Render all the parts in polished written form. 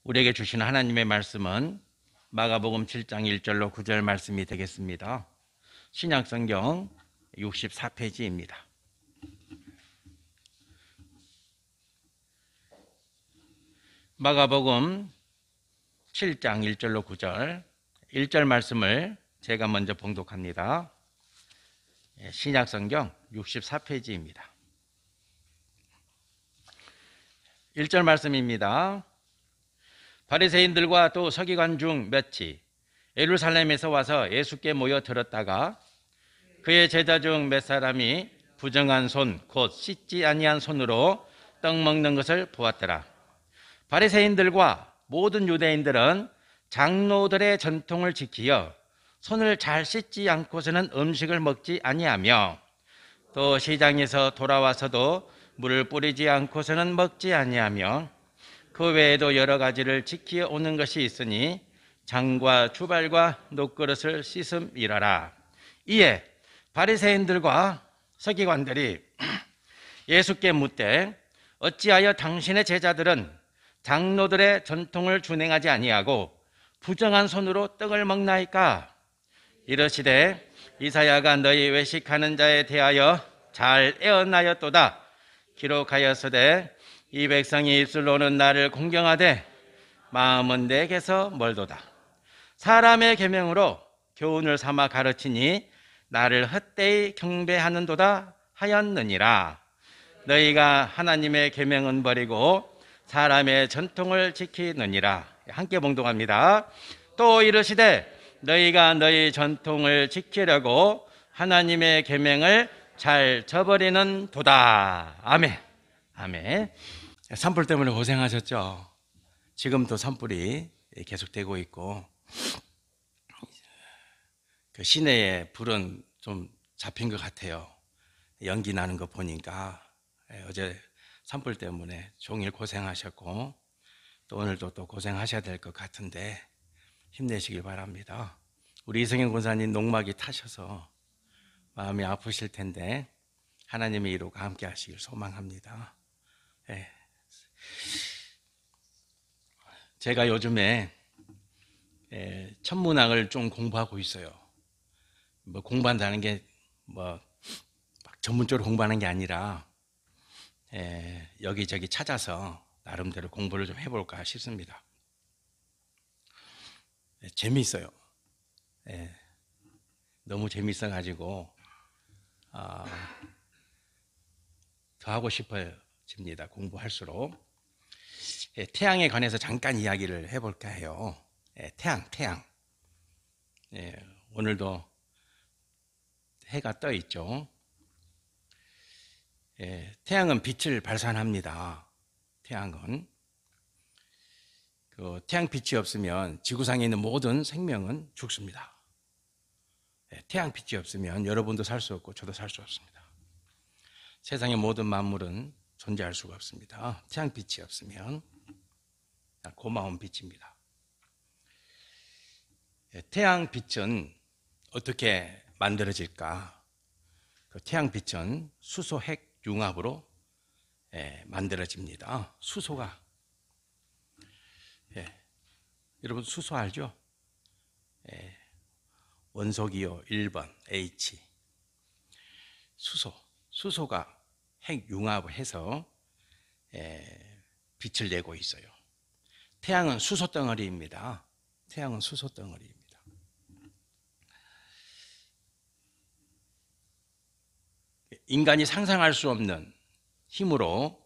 우리에게 주시는 하나님의 말씀은 마가복음 7장 1절로 9절 말씀이 되겠습니다. 신약성경 64페이지입니다. 마가복음 7장 1절로 9절 1절 말씀을 제가 먼저 봉독합니다. 신약성경 64페이지입니다. 1절 말씀입니다. 바리새인들과 또 서기관 중 몇이 예루살렘에서 와서 예수께 모여 들었다가 그의 제자 중 몇 사람이 부정한 손, 곧 씻지 아니한 손으로 떡 먹는 것을 보았더라. 바리새인들과 모든 유대인들은 장로들의 전통을 지키어 손을 잘 씻지 않고서는 음식을 먹지 아니하며 또 시장에서 돌아와서도 물을 뿌리지 않고서는 먹지 아니하며 그 외에도 여러 가지를 지키어 오는 것이 있으니 장과 주발과 녹그릇을 씻음이라라. 이에 바리새인들과 서기관들이 예수께 묻되 어찌하여 당신의 제자들은 장로들의 전통을 준행하지 아니하고 부정한 손으로 떡을 먹나이까? 이르시되 이사야가 너희 외식하는 자에 대하여 잘 애언하였도다. 기록하였으되 이 백성이 입술로는 나를 공경하되 마음은 내게서 멀도다. 사람의 계명으로 교훈을 삼아 가르치니 나를 헛되이 경배하는도다 하였느니라. 너희가 하나님의 계명은 버리고 사람의 전통을 지키느니라. 함께 봉독합니다. 또 이르시되 너희가 너희 전통을 지키려고 하나님의 계명을 잘 저버리는 도다. 아멘. 아멘. 산불 때문에 고생하셨죠? 지금도 산불이 계속되고 있고 그 시내에 불은 좀 잡힌 것 같아요. 연기 나는 거 보니까. 어제 산불 때문에 종일 고생하셨고 또 오늘도 또 고생하셔야 될 것 같은데 힘내시길 바랍니다. 우리 이성현 권사님 농막이 타셔서 마음이 아프실 텐데 하나님의 이루가 함께 하시길 소망합니다. 제가 요즘에 천문학을 좀 공부하고 있어요. 뭐 공부한다는 게 뭐 전문적으로 공부하는 게 아니라 여기저기 찾아서 나름대로 공부를 좀 해볼까 싶습니다. 재미있어요. 너무 재미있어가지고 더 하고 싶어집니다. 공부할수록. 태양에 관해서 잠깐 이야기를 해볼까 해요. 태양. 오늘도 해가 떠 있죠. 태양은 빛을 발산합니다. 태양은 그 태양 빛이 없으면 지구상에 있는 모든 생명은 죽습니다. 태양 빛이 없으면 여러분도 살 수 없고 저도 살 수 없습니다. 세상의 모든 만물은 존재할 수가 없습니다. 태양 빛이 없으면. 고마운 빛입니다. 태양 빛은 어떻게 만들어질까? 그 태양 빛은 수소 핵 융합으로 만들어집니다. 수소가. 여러분 수소 알죠? 원소기호 1번 H. 수소가 핵 융합을 해서 빛을 내고 있어요. 태양은 수소 덩어리입니다. 태양은 수소 덩어리입니다. 인간이 상상할 수 없는 힘으로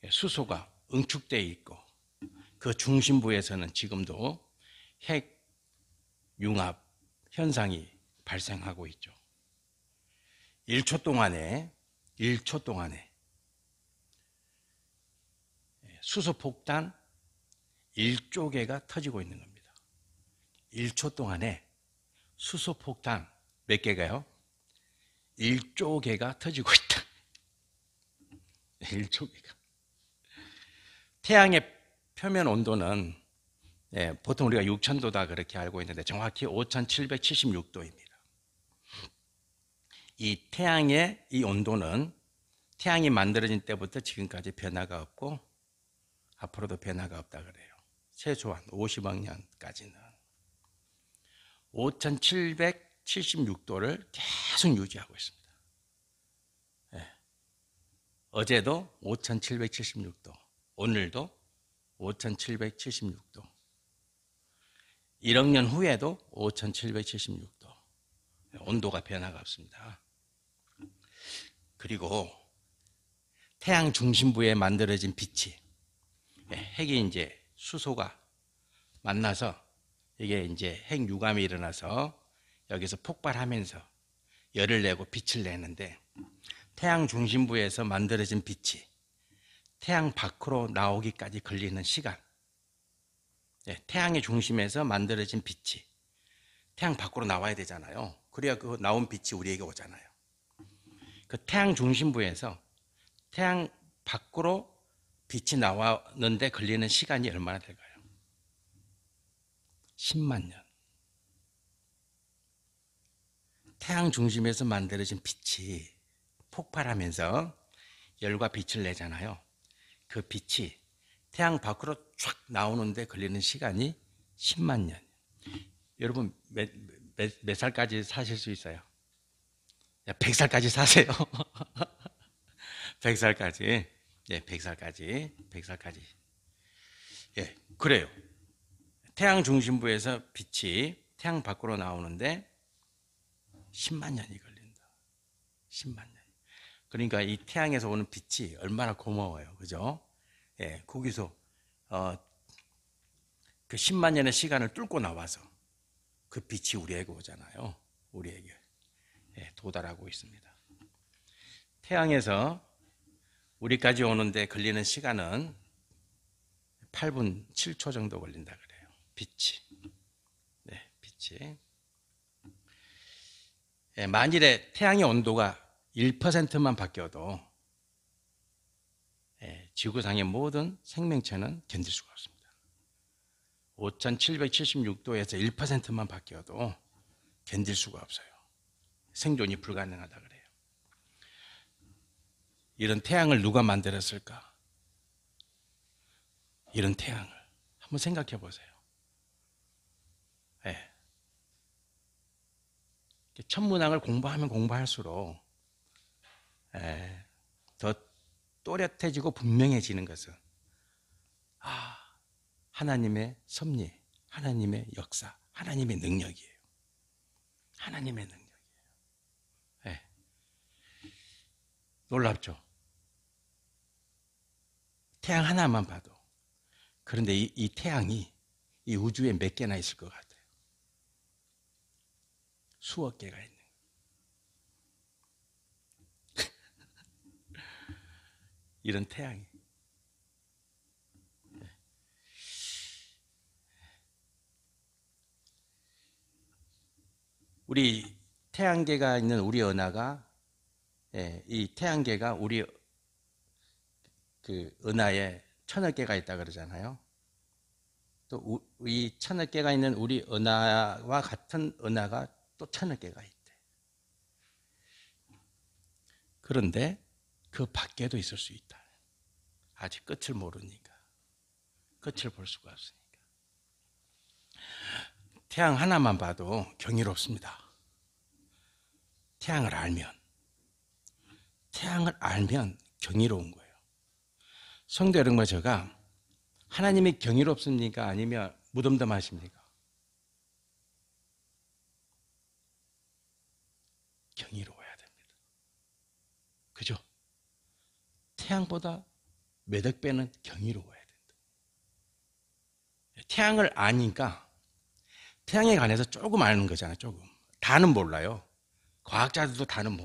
수소가 응축되어 있고 그 중심부에서는 지금도 핵 융합 현상이 발생하고 있죠. 1초 동안에 수소 폭탄 1조 개가 터지고 있는 겁니다. 1초 동안에 수소 폭탄 몇 개가요? 1조 개가 터지고 있다. 1조 개가. 태양의 표면 온도는 보통 우리가 6000도다 그렇게 알고 있는데 정확히 5776도입니다. 이 태양의 이 온도는 태양이 만들어진 때부터 지금까지 변화가 없고 앞으로도 변화가 없다 그래요. 최소한 50억 년까지는 5776도를 계속 유지하고 있습니다. 예. 어제도 5776도, 오늘도 5776도, 1억 년 후에도 5776도. 온도가 변화가 없습니다. 그리고 태양 중심부에 만들어진 빛이, 핵이 이제 수소가 만나서 이게 이제 핵 유감이 일어나서 여기서 폭발하면서 열을 내고 빛을 내는데, 태양 중심부에서 만들어진 빛이 태양 밖으로 나오기까지 걸리는 시간, 태양의 중심에서 만들어진 빛이 태양 밖으로 나와야 되잖아요. 그래야 그 나온 빛이 우리에게 오잖아요. 그 태양 중심부에서 태양 밖으로 빛이 나왔는데 걸리는 시간이 얼마나 될까요? 10만 년. 태양 중심에서 만들어진 빛이 폭발하면서 열과 빛을 내잖아요. 그 빛이 태양 밖으로 쫙 나오는데 걸리는 시간이 10만 년. 여러분 몇 살까지 사실 수 있어요? 100살까지 사세요. 100살까지. 예, 100살까지. 예, 그래요. 태양 중심부에서 빛이 태양 밖으로 나오는데 10만 년이 걸린다. 10만 년. 그러니까 이 태양에서 오는 빛이 얼마나 고마워요. 그죠? 예, 거기서 그 10만 년의 시간을 뚫고 나와서 그 빛이 우리에게 오잖아요. 우리에게 도달하고 있습니다. 태양에서 우리까지 오는데 걸리는 시간은 8분 7초 정도 걸린다 그래요. 빛이. 네, 빛이. 만일에 태양의 온도가 1%만 바뀌어도 지구상의 모든 생명체는 견딜 수가 없습니다. 5776도에서 1%만 바뀌어도 견딜 수가 없어요. 생존이 불가능하다 그래요. 이런 태양을 누가 만들었을까? 이런 태양을 한번 생각해 보세요. 천문학을 공부하면 공부할수록 더 또렷해지고 분명해지는 것은 하나님의 섭리, 하나님의 역사, 하나님의 능력이에요. 하나님의 능력이에요. 놀랍죠? 태양 하나만 봐도. 그런데 이 태양이 이 우주에 몇 개나 있을 것 같아요? 수억 개가 있는. 이런 태양이. 우리 태양계가 있는 우리 은하가, 이 태양계가 우리 그 은하에 1000여 개가 있다 그러잖아요. 또 이 1000여 개가 있는 우리 은하와 같은 은하가 또 1000여 개가 있대. 그런데 그 밖에도 있을 수 있다. 아직 끝을 모르니까. 끝을 볼 수가 없으니까. 태양 하나만 봐도 경이롭습니다. 태양을 알면 경이로운 거예요. 성도 여러분과 제가 하나님이 경이롭습니까? 아니면 무덤덤하십니까? 경이로워야 됩니다. 그죠? 태양보다 몇억 배는 경이로워야 된다. 태양을 아니까 태양에 관해서 조금 아는 거잖아요. 조금. 다는 몰라요. 과학자들도 다는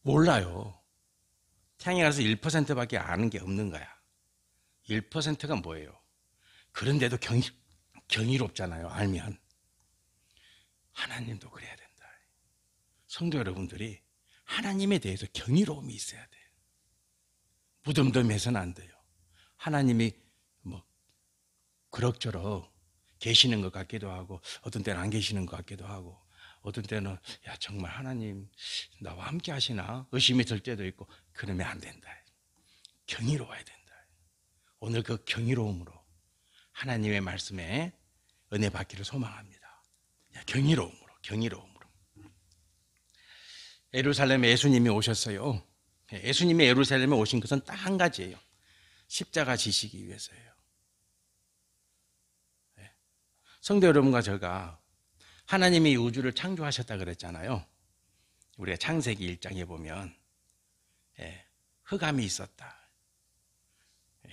몰라요. 태양에 관해서 1%밖에 아는 게 없는 거야. 1%가 뭐예요? 그런데도 경이롭잖아요. 알면. 하나님도 그래야 된다. 성도 여러분들이 하나님에 대해서 경이로움이 있어야 돼요. 무덤덤해서는 안 돼요. 하나님이 뭐 그럭저럭 계시는 것 같기도 하고, 어떤 때는 안 계시는 것 같기도 하고, 어떤 때는 야 정말 하나님 나와 함께 하시나 의심이 들 때도 있고. 그러면 안 된다. 경이로워야 된다. 오늘 그 경이로움으로 하나님의 말씀에 은혜 받기를 소망합니다. 경이로움으로. 예루살렘에 예수님이 오셨어요. 예수님이 예루살렘에 오신 것은 딱 한 가지예요. 십자가 지시기 위해서예요. 성도 여러분과 제가 하나님이 우주를 창조하셨다 그랬잖아요. 우리가 창세기 1장에 보면 흑암이 있었다.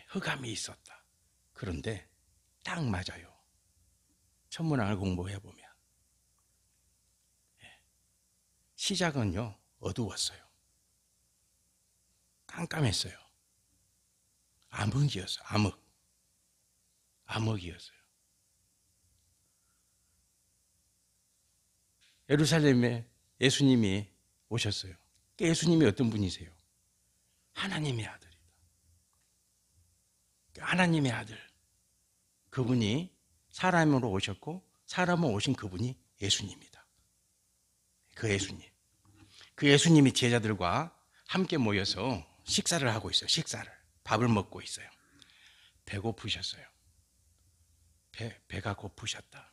흑암이 있었다. 그런데 딱 맞아요. 천문학을 공부해 보면 시작은요 어두웠어요. 깜깜했어요. 암흑이었어요. 암흑이었어요. 예루살렘에 예수님이 오셨어요. 예수님이 어떤 분이세요? 하나님의 아들이다. 하나님의 아들. 그분이 사람으로 오셨고 사람으로 오신 그분이 예수님이다. 그 예수님. 그 예수님이 제자들과 함께 모여서 식사를 하고 있어요. 밥을 먹고 있어요. 배고프셨어요. 배가 고프셨다.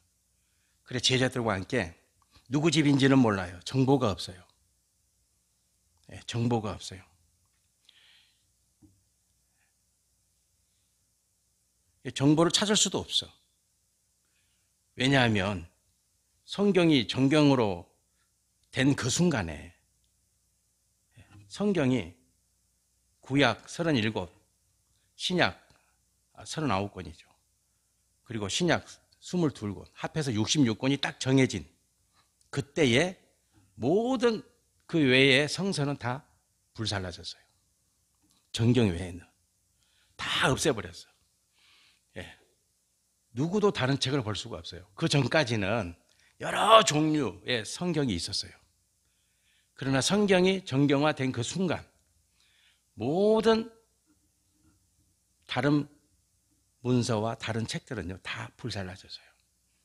그래 제자들과 함께 누구 집인지는 몰라요. 정보가 없어요. 정보가 없어요. 정보를 찾을 수도 없어. 왜냐하면 성경이 정경으로 된 그 순간에 성경이 구약 37, 신약 39권이죠. 그리고 신약 22권, 합해서 66권이 딱 정해진 그때에 모든 그 외의 성서는 다 불살라졌어요. 정경 외에는 다 없애버렸어요. 누구도 다른 책을 볼 수가 없어요. 그 전까지는 여러 종류의 성경이 있었어요. 그러나 성경이 정경화된 그 순간 모든 다른 문서와 다른 책들은요 다 불살라졌어요.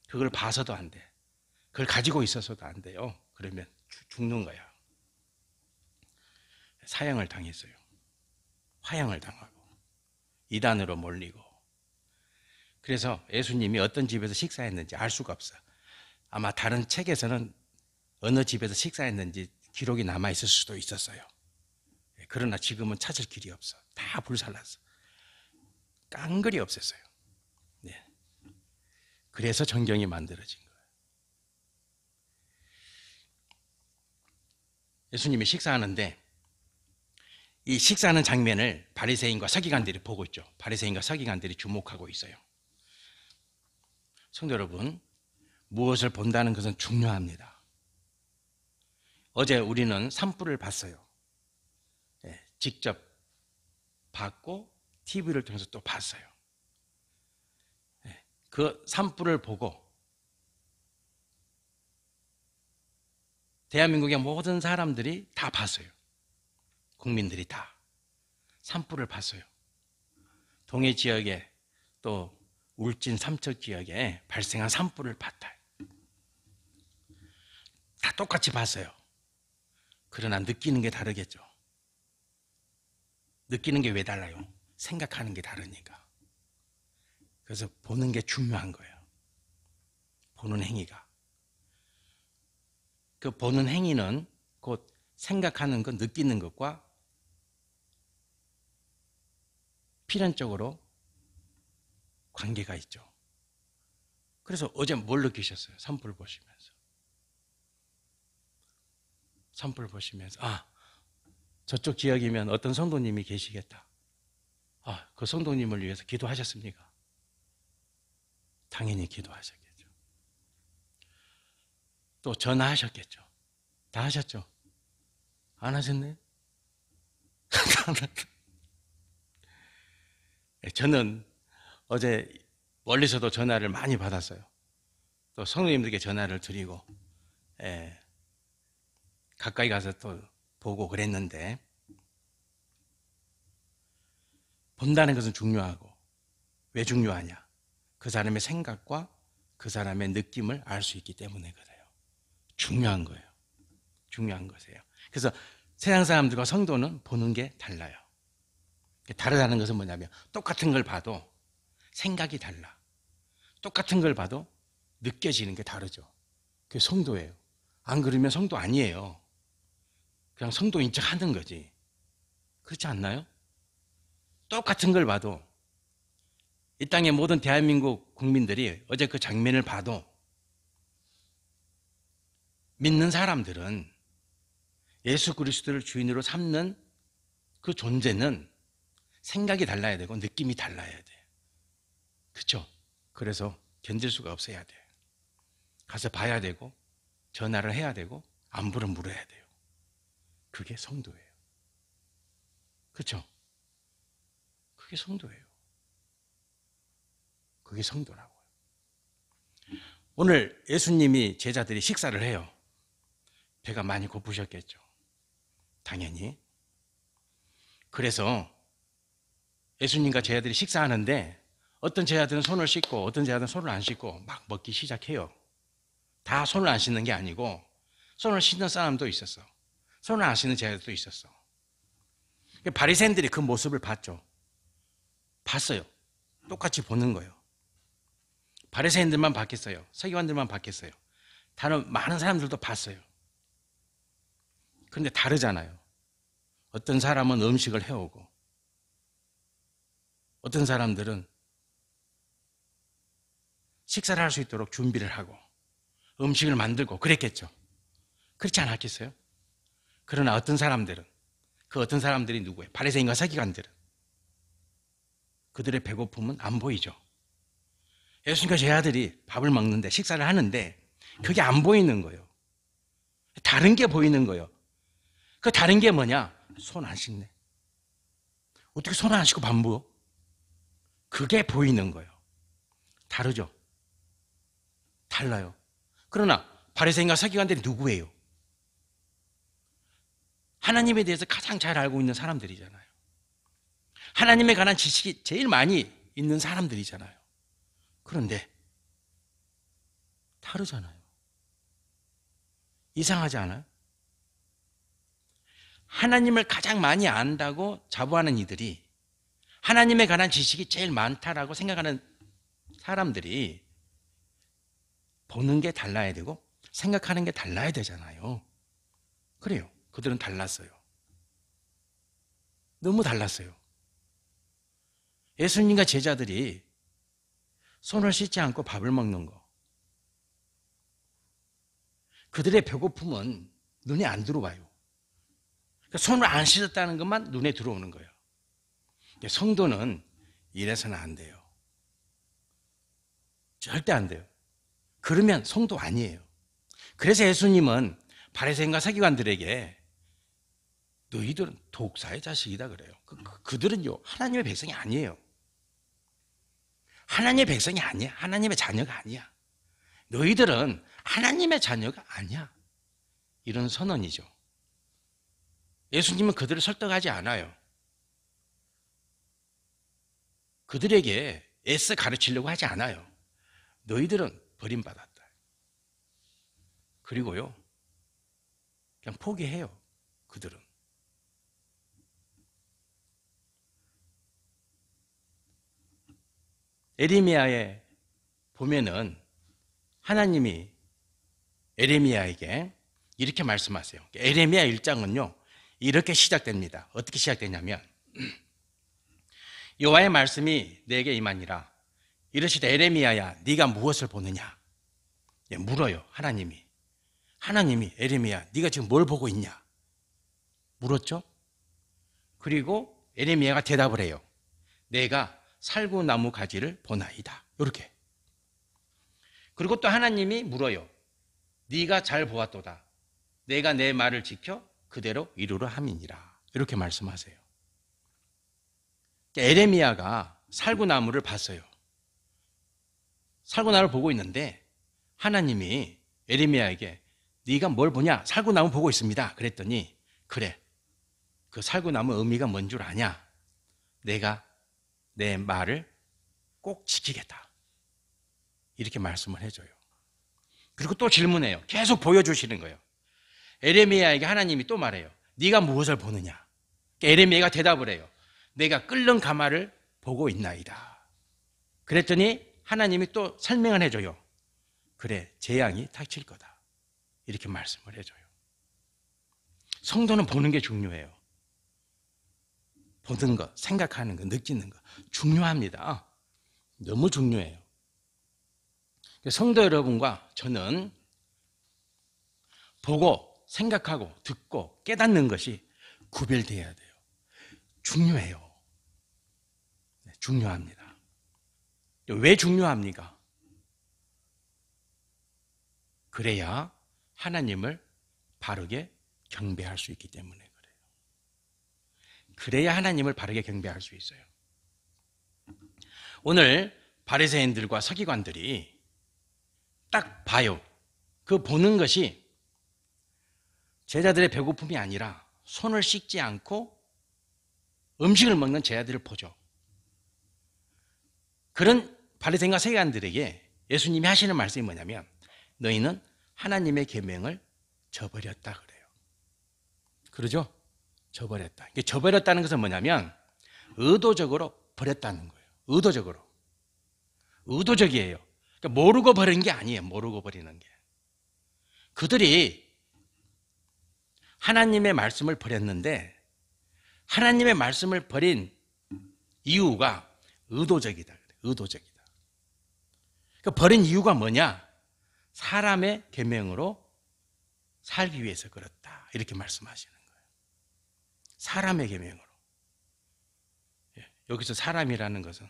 그걸 봐서도 안 돼. 그걸 가지고 있어서도 안 돼요. 그러면 죽는 거야. 사형을 당했어요. 화형을 당하고 이단으로 몰리고. 그래서 예수님이 어떤 집에서 식사했는지 알 수가 없어. 아마 다른 책에서는 어느 집에서 식사했는지 기록이 남아있을 수도 있었어요. 그러나 지금은 찾을 길이 없어. 다 불살랐어. 깡그리 없앴어요. 네. 그래서 정경이 만들어진 거예요. 예수님이 식사하는데 이 식사하는 장면을 바리새인과 서기관들이 보고 있죠. 바리새인과 서기관들이 주목하고 있어요. 성도 여러분, 무엇을 본다는 것은 중요합니다. 어제 우리는 산불을 봤어요. 직접 봤고 TV를 통해서 또 봤어요. 그 산불을 보고 대한민국의 모든 사람들이 다 봤어요. 국민들이 다 산불을 봤어요. 동해 지역에 또 울진 삼척 지역에 발생한 산불을 봤다. 다 똑같이 봤어요. 그러나 느끼는 게 다르겠죠. 느끼는 게 왜 달라요? 생각하는 게 다르니까. 그래서 보는 게 중요한 거예요. 보는 행위가. 그 보는 행위는 곧 생각하는 것, 느끼는 것과 필연적으로 관계가 있죠. 그래서 어제 뭘 느끼셨어요? 산불 보시면서. 산불 보시면서 저쪽 지역이면 어떤 성도님이 계시겠다. 그 성도님을 위해서 기도하셨습니까? 당연히 기도하셨겠죠. 또 전화하셨겠죠. 다 하셨죠? 안 하셨네? 저는 어제 멀리서도 전화를 많이 받았어요. 또 성도님들께 전화를 드리고 가까이 가서 또 보고 그랬는데 본다는 것은 중요하고 왜 중요하냐? 그 사람의 생각과 그 사람의 느낌을 알 수 있기 때문에 그래요. 중요한 거예요. 중요한 것이에요. 그래서 세상 사람들과 성도는 보는 게 달라요. 다르다는 것은 뭐냐면 똑같은 걸 봐도 생각이 달라. 똑같은 걸 봐도 느껴지는 게 다르죠. 그게 성도예요. 안 그러면 성도 아니에요. 그냥 성도인 척 하는 거지. 그렇지 않나요? 똑같은 걸 봐도 이 땅의 모든 대한민국 국민들이 어제 그 장면을 봐도 믿는 사람들은 예수 그리스도를 주인으로 삼는 그 존재는 생각이 달라야 되고 느낌이 달라야 돼. 그렇죠? 그래서 견딜 수가 없어야 돼. 가서 봐야 되고 전화를 해야 되고 안부를 물어야 돼요. 그게 성도예요. 그렇죠? 그게 성도예요. 그게 성도라고요. 오늘 예수님이 제자들이 식사를 해요. 배가 많이 고프셨겠죠. 당연히. 그래서 예수님과 제자들이 식사하는데 어떤 제자들은 손을 씻고 어떤 제자들은 손을 안 씻고 막 먹기 시작해요. 다 손을 안 씻는 게 아니고 손을 씻는 사람도 있었어. 손을 안 씻는 제자들도 있었어. 바리새인들이 그 모습을 봤죠. 봤어요. 똑같이 보는 거예요. 바리새인들만 봤겠어요. 서기관들만 봤겠어요. 다른 많은 사람들도 봤어요. 그런데 다르잖아요. 어떤 사람은 음식을 해오고 어떤 사람들은 식사를 할 수 있도록 준비를 하고 음식을 만들고 그랬겠죠. 그렇지 않았겠어요? 그러나 어떤 사람들은 그 어떤 사람들이 누구예요? 바리새인과 서기관들은 그들의 배고픔은 안 보이죠. 예수님과 제자들이 밥을 먹는데 식사를 하는데 그게 안 보이는 거예요. 다른 게 보이는 거예요. 그 다른 게 뭐냐? 손 안 씻네. 어떻게 손 안 씻고 밥 먹어? 그게 보이는 거예요. 다르죠? 달라요. 그러나 바리새인과 서기관들이 누구예요? 하나님에 대해서 가장 잘 알고 있는 사람들이잖아요. 하나님에 관한 지식이 제일 많이 있는 사람들이잖아요. 그런데 다르잖아요. 이상하지 않아요? 하나님을 가장 많이 안다고 자부하는 이들이 하나님에 관한 지식이 제일 많다라고 생각하는 사람들이 보는 게 달라야 되고 생각하는 게 달라야 되잖아요. 그래요. 그들은 달랐어요. 너무 달랐어요. 예수님과 제자들이 손을 씻지 않고 밥을 먹는 거. 그들의 배고픔은 눈에 안 들어와요. 그러니까 손을 안 씻었다는 것만 눈에 들어오는 거예요. 성도는 이래서는 안 돼요. 절대 안 돼요. 그러면 성도 아니에요. 그래서 예수님은 바리새인과 서기관들에게 너희들은 독사의 자식이다 그래요. 그들은요 하나님의 백성이 아니에요. 하나님의 백성이 아니야. 하나님의 자녀가 아니야. 너희들은 하나님의 자녀가 아니야. 이런 선언이죠. 예수님은 그들을 설득하지 않아요. 그들에게 애써 가르치려고 하지 않아요. 너희들은 버림받았다. 그리고요 그냥 포기해요. 그들은. 에레미야에 보면은 하나님이 에레미야에게 이렇게 말씀하세요. 에레미야 1장은요 이렇게 시작됩니다. 어떻게 시작되냐면 여호와의 말씀이 내게 임하니라. 이르시되 에레미야야 네가 무엇을 보느냐? 물어요. 하나님이 에레미야 네가 지금 뭘 보고 있냐? 물었죠. 그리고 에레미야가 대답을 해요. 내가 살구나무 가지를 보나이다. 이렇게. 그리고 또 하나님이 물어요. 네가 잘 보았도다. 내가 내 말을 지켜 그대로 이루려 함이니라. 이렇게 말씀하세요. 에레미야가 살구나무를 봤어요. 살구나무를 보고 있는데 하나님이 에레미야에게 네가 뭘 보냐? 살구나무 보고 있습니다. 그랬더니 그래. 그 살구나무 의미가 뭔 줄 아냐? 내가 내 말을 꼭 지키겠다. 이렇게 말씀을 해줘요. 그리고 또 질문해요. 계속 보여주시는 거예요. 에레미야에게 하나님이 또 말해요. 네가 무엇을 보느냐? 에레미야가 대답을 해요. 내가 끓는 가마를 보고 있나이다. 그랬더니 하나님이 또 설명을 해줘요. 그래, 재앙이 닥칠 거다. 이렇게 말씀을 해줘요. 성도는 보는 게 중요해요. 보는 거, 생각하는 거, 느끼는 거 중요합니다. 너무 중요해요. 성도 여러분과 저는 보고, 생각하고, 듣고, 깨닫는 것이 구별되어야 돼요. 중요해요. 중요합니다. 왜 중요합니까? 그래야 하나님을 바르게 경배할 수 있기 때문에 그래요. 그래야 하나님을 바르게 경배할 수 있어요. 오늘 바리새인들과 서기관들이 딱 봐요. 그 보는 것이 제자들의 배고픔이 아니라 손을 씻지 않고 음식을 먹는 제자들을 보죠. 그런 바리새인과 서기관들에게 예수님이 하시는 말씀이 뭐냐면 너희는 하나님의 계명을 저버렸다 그래요. 그러죠? 저버렸다. 저버렸다는 것은 뭐냐면 의도적으로 버렸다는 거예요. 의도적으로. 의도적이에요. 그러니까 모르고 버린 게 아니에요. 모르고 버리는 게. 그들이 하나님의 말씀을 버렸는데 하나님의 말씀을 버린 이유가 의도적이다. 의도적이다. 그러니까 버린 이유가 뭐냐? 사람의 계명으로 살기 위해서 그렇다. 이렇게 말씀하시는 거예요. 사람의 계명으로. 여기서 사람이라는 것은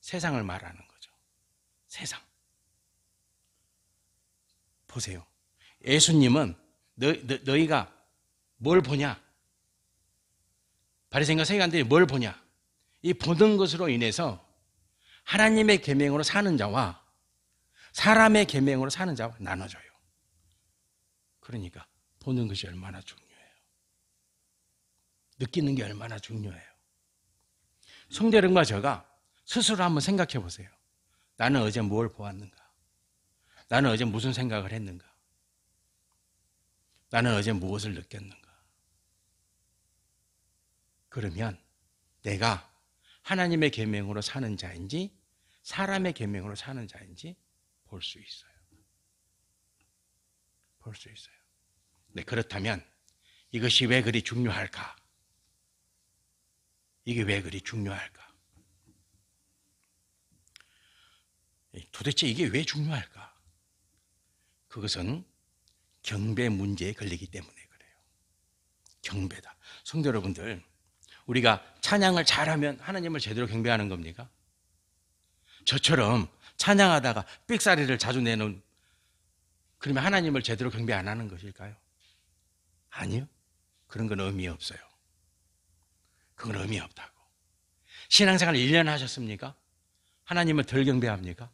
세상을 말하는 거죠. 세상. 보세요. 예수님은 너희가 뭘 보냐? 바리새인과 서기관들이 뭘 보냐? 이 보는 것으로 인해서 하나님의 계명으로 사는 자와 사람의 계명으로 사는 자와 나눠져요. 그러니까 보는 것이 얼마나 중요해요. 느끼는 게 얼마나 중요해요. 성도 여러분과 제가 스스로 한번 생각해 보세요. 나는 어제 뭘 보았는가? 나는 어제 무슨 생각을 했는가? 나는 어제 무엇을 느꼈는가? 그러면 내가 하나님의 계명으로 사는 자인지 사람의 계명으로 사는 자인지 볼 수 있어요. 볼 수 있어요. 네, 그렇다면 이것이 왜 그리 중요할까? 이게 왜 그리 중요할까? 도대체 이게 왜 중요할까? 그것은 경배 문제에 걸리기 때문에 그래요. 경배다. 성도 여러분들, 우리가 찬양을 잘하면 하나님을 제대로 경배하는 겁니까? 저처럼 찬양하다가 삑사리를 자주 내는, 그러면 하나님을 제대로 경배 안 하는 것일까요? 아니요. 그런 건 의미 없어요. 그건 의미 없다고. 신앙생활 1년 하셨습니까? 하나님을 덜 경배합니까?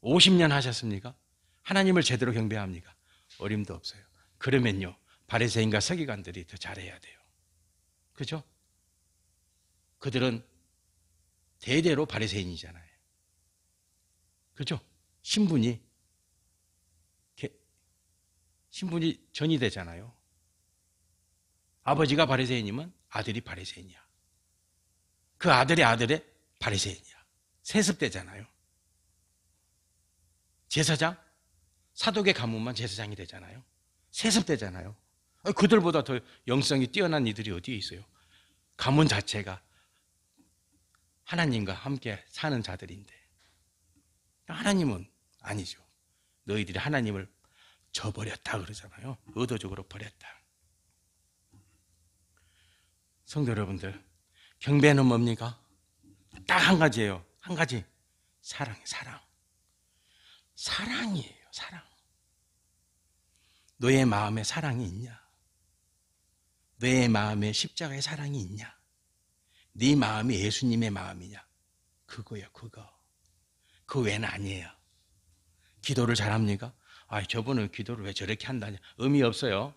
50년 하셨습니까? 하나님을 제대로 경배합니까? 어림도 없어요. 그러면요, 바리새인과 서기관들이 더 잘해야 돼요. 그죠? 그들은 대대로 바리새인이잖아요. 그죠? 신분이 전이 되잖아요. 아버지가 바리새인이면 아들이 바리새인이야. 그 아들의 바리새인이야. 세습되잖아요. 제사장, 사독의 가문만 제사장이 되잖아요. 세습되잖아요. 그들보다 더 영성이 뛰어난 이들이 어디에 있어요? 가문 자체가 하나님과 함께 사는 자들인데 하나님은 아니죠. 너희들이 하나님을 저버렸다 그러잖아요. 의도적으로 버렸다. 성도 여러분들, 경배는 뭡니까? 딱 한 가지예요. 한 가지. 사랑이에요. 사랑. 사랑이에요. 사랑. 너의 마음에 사랑이 있냐? 너의 마음에 십자가의 사랑이 있냐? 네 마음이 예수님의 마음이냐? 그거요, 그거. 그 외는 아니에요. 기도를 잘합니까? 아, 저분은 기도를 왜 저렇게 한다냐? 의미 없어요.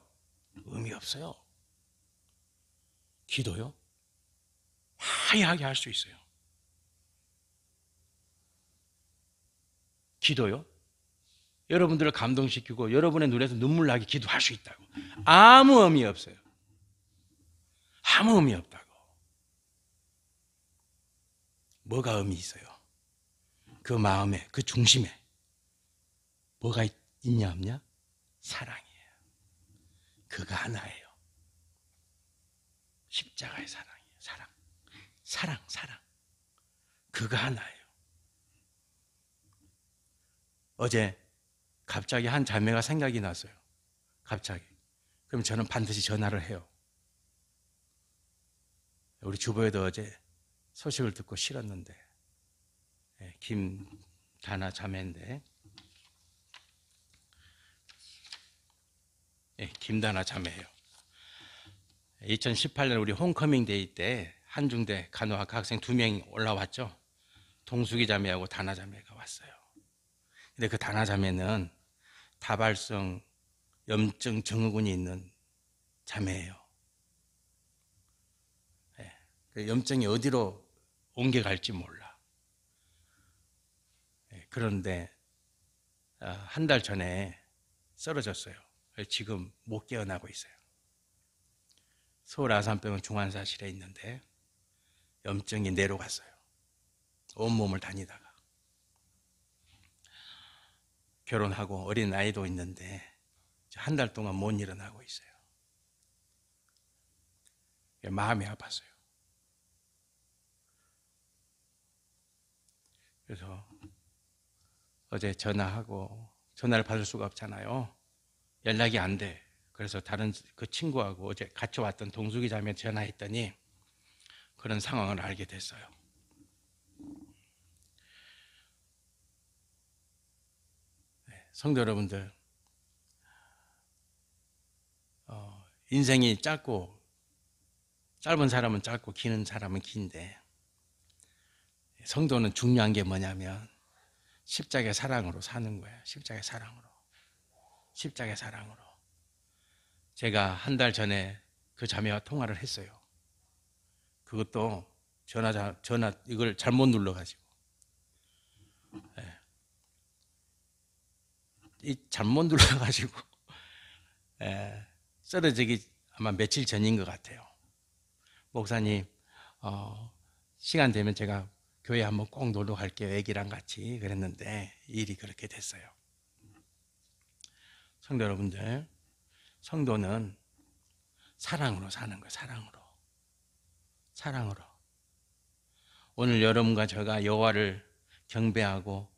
의미 없어요. 기도요? 화려하게 할 수 있어요. 기도요? 여러분들을 감동시키고 여러분의 눈에서 눈물 나게 기도할 수 있다고. 아무 의미 없어요. 아무 의미 없다고. 뭐가 의미 있어요? 그 마음에, 그 중심에 뭐가 있냐 없냐? 사랑이에요. 그가 하나예요. 십자가의 사랑이에요. 사랑. 그가 하나예요. 어제 갑자기 한 자매가 생각이 났어요. 갑자기. 그럼 저는 반드시 전화를 해요. 우리 주부에도 어제 소식을 듣고 싫었는데, 김다나 자매인데, 김다나 자매예요. 2018년 우리 홈커밍 데이 때 한중대 간호학과 학생 2명이 올라왔죠. 동숙이 자매하고 다나 자매가 왔어요. 근데 그 다나 자매는 다발성 염증 증후군이 있는 자매예요. 그 염증이 어디로 옮겨갈지 몰라. 그런데 한 달 전에 쓰러졌어요. 지금 못 깨어나고 있어요. 서울 아산병원 중환자실에 있는데 염증이 내려갔어요. 온몸을 다니다가. 결혼하고 어린 아이도 있는데 한 달 동안 못 일어나고 있어요. 마음이 아팠어요. 그래서 어제 전화를 받을 수가 없잖아요. 연락이 안 돼. 그래서 다른 그 친구하고 어제 같이 왔던 동숙이 자매 전화했더니 그런 상황을 알게 됐어요. 성도 여러분들, 인생이 짧은 사람은 짧고 긴 사람은 긴데 성도는 중요한 게 뭐냐면 십자가의 사랑으로 사는 거예요. 십자가의 사랑으로. 제가 한 달 전에 그 자매와 통화를 했어요. 그것도 전화 이걸 잘못 눌러가지고. 잘못 눌러가지고 쓰러지기 아마 며칠 전인 것 같아요. 목사님, 시간 되면 제가 교회 한번 꼭 놀러 갈게요. 애기랑 같이. 그랬는데 일이 그렇게 됐어요. 성도 여러분들, 성도는 사랑으로 사는 거예요. 사랑으로. 오늘 여러분과 제가 여호와를 경배하고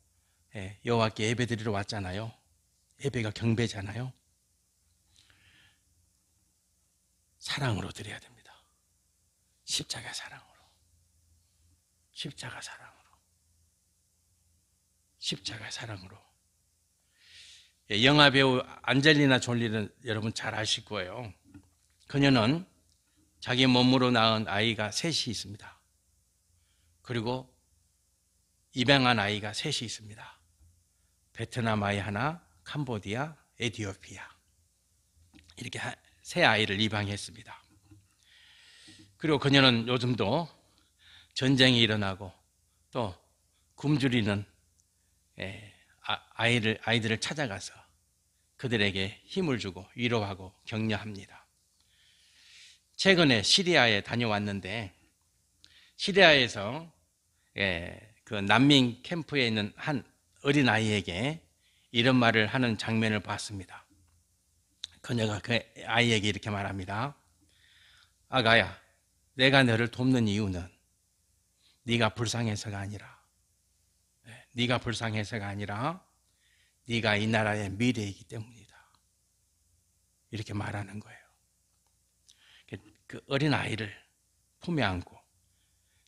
여호와께 예배 드리러 왔잖아요. 예배가 경배잖아요. 사랑으로 드려야 됩니다. 십자가 사랑으로. 영화 배우 안젤리나 졸리는 여러분 잘 아실 거예요. 그녀는 자기 몸으로 낳은 아이가 셋이 있습니다. 그리고 입양한 아이가 셋이 있습니다. 베트남 아이 하나, 캄보디아, 에티오피아. 이렇게 세 아이를 입양했습니다. 그리고 그녀는 요즘도 전쟁이 일어나고 또 굶주리는 아이들을 찾아가서 그들에게 힘을 주고 위로하고 격려합니다. 최근에 시리아에 다녀왔는데 시리아에서 그 난민 캠프에 있는 한 어린아이에게 이런 말을 하는 장면을 봤습니다. 그녀가 그 아이에게 이렇게 말합니다. 아가야, 내가 너를 돕는 이유는 네가 불쌍해서가 아니라 네가 이 나라의 미래이기 때문이다. 이렇게 말하는 거예요. 그 어린아이를 품에 안고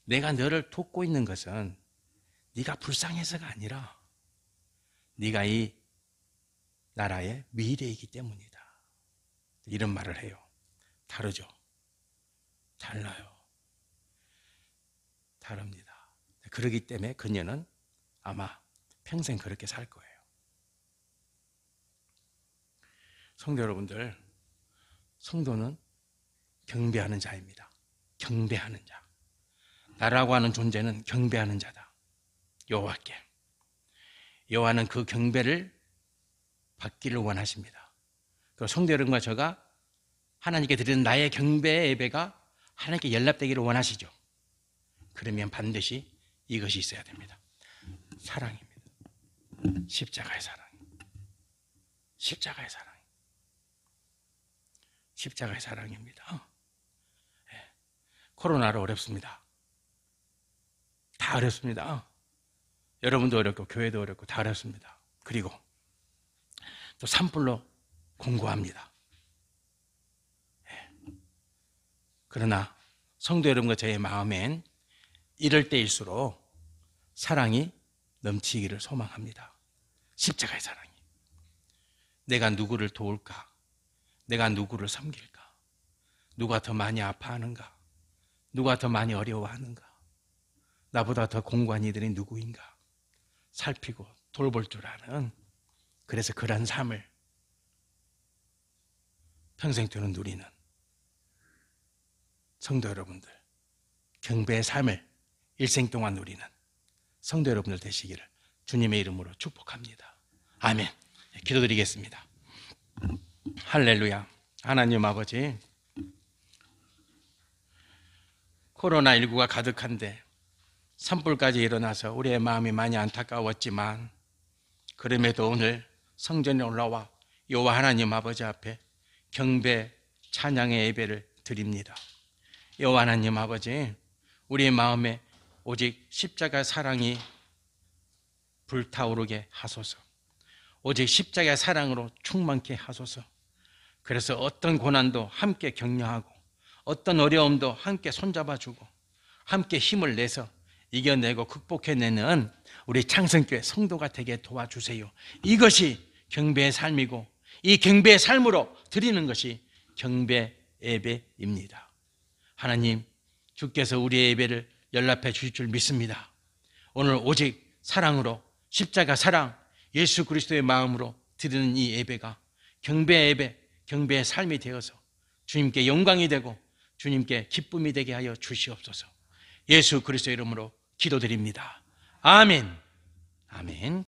내가 너를 돕고 있는 것은 네가 불쌍해서가 아니라 네가 이 나라의 미래이기 때문이다. 이런 말을 해요. 다르죠? 달라요. 다릅니다. 그렇기 때문에 그녀는 아마 평생 그렇게 살 거예요. 성도 여러분들, 성도는 경배하는 자입니다. 경배하는 자. 나라고 하는 존재는 경배하는 자다. 여호와께. 여호와는 그 경배를 받기를 원하십니다. 그 성도 여러분과 제가 하나님께 드리는 나의 경배의 예배가 하나님께 연락되기를 원하시죠. 그러면 반드시 이것이 있어야 됩니다. 사랑입니다. 십자가의 사랑. 십자가의 사랑. 십자가의 사랑입니다. 코로나로 어렵습니다. 다 어렵습니다. 여러분도 어렵고 교회도 어렵고 다 어렵습니다. 그리고 또 산불로 공고합니다. 그러나 성도 여러분과 저의 마음엔 이럴 때일수록 사랑이 넘치기를 소망합니다. 십자가의 사랑이. 내가 누구를 도울까? 내가 누구를 섬길까? 누가 더 많이 아파하는가? 누가 더 많이 어려워하는가? 나보다 더 공고한 이들이 누구인가? 살피고 돌볼 줄 아는, 그래서 그런 삶을 평생토록 누리는 성도 여러분들, 경배의 삶을 일생 동안 누리는 성도 여러분들 되시기를 주님의 이름으로 축복합니다. 아멘. 기도드리겠습니다. 할렐루야. 하나님 아버지, 코로나19가 가득한데 산불까지 일어나서 우리의 마음이 많이 안타까웠지만, 그럼에도 오늘 성전에 올라와 여호와 하나님 아버지 앞에 경배 찬양의 예배를 드립니다. 여호와 하나님 아버지, 우리의 마음에 오직 십자가 사랑이 불타오르게 하소서. 오직 십자가의 사랑으로 충만케 하소서. 그래서 어떤 고난도 함께 격려하고 어떤 어려움도 함께 손잡아주고 함께 힘을 내서 이겨내고 극복해내는 우리 창성교회 성도가 되게 도와주세요. 이것이 경배의 삶이고, 이 경배의 삶으로 드리는 것이 경배 예배입니다. 하나님, 주께서 우리의 예배를 연락해 주실 줄 믿습니다. 오늘 오직 사랑으로, 십자가 사랑, 예수 그리스도의 마음으로 드리는 이 예배가 경배 예배, 경배의 삶이 되어서 주님께 영광이 되고 주님께 기쁨이 되게 하여 주시옵소서. 예수 그리스도의 이름으로 기도드립니다. 아멘. 아멘.